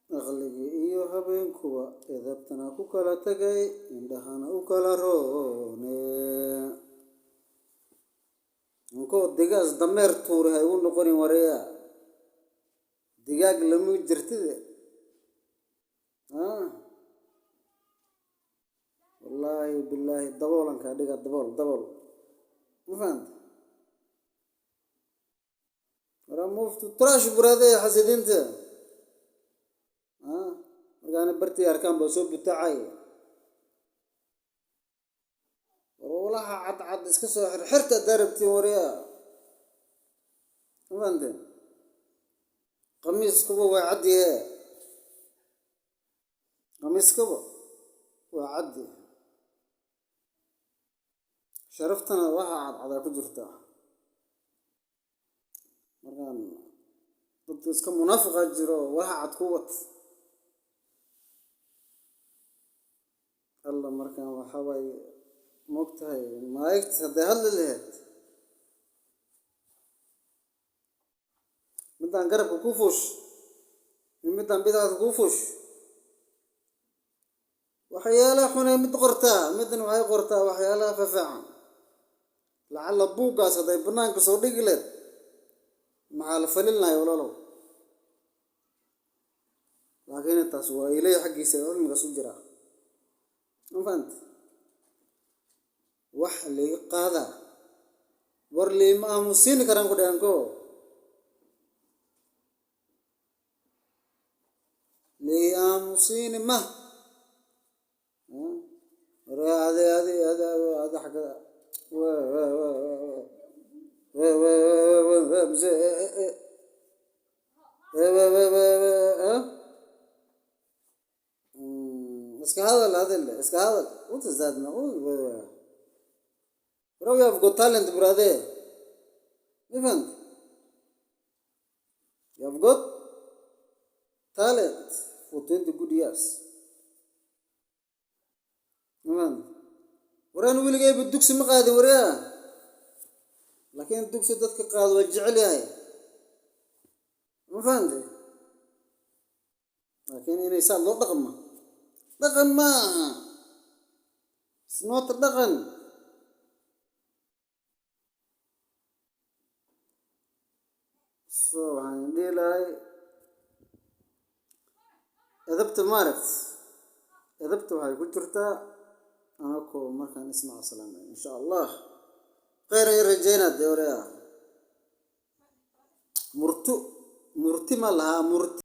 aqligi iyo habeenkuba edabtana ku kala tagay indhahana u kala roone inko digaas dameer tuurahay u noqonin wareya digaag lamu jirtide wallahi billahi daboolanka dhiga dabool ma fahanta wara muftu trash buraade xasidinta markaana bartii arkaan baa soo butacay walaha cad iska soo xirxirta darabtii wareya ma fahanta qamiiskuba waa caddiye qamiiskuba waa caddi sharaftana waxa cadcada ku jirta markaan dadka iska munaafiqa jiro waxa cad ku wat alla markaan waxa way moogtahay maayigta hadday hadli lahayd midaan garabka ku fuush midaan bidacda ku fuush waxyaalaha xunay mid qortaa midna waxay qortaa waxyaalaha faafaacan lacala buuggaas hadday banaanka soo dhigi leed maxaa la falin lahay walaalow laakiin intaas waa ilaahay xaggiisa cilmigaas u jira ma fahanta wax laga qaada war liima aamusiin karaan ku dhaanko lii aamusiin ma هذا حق اسك هذا وانت زادنا bro you have got talent brother even you have got talent for 20 good years waraan wiligay dugsi ma qaadi wareya laakiin dugsi dadka qaado waa jecel yahay ma fahantay laakiin inay saa loo dhaqan maaha isnoota dhaqan so waxaan dhihi lahay edabta maaragt edabta waxay ku jirtaa anako markaan ismaca salaamay insha allah khayr ay rajayna deereya murti ma laha murti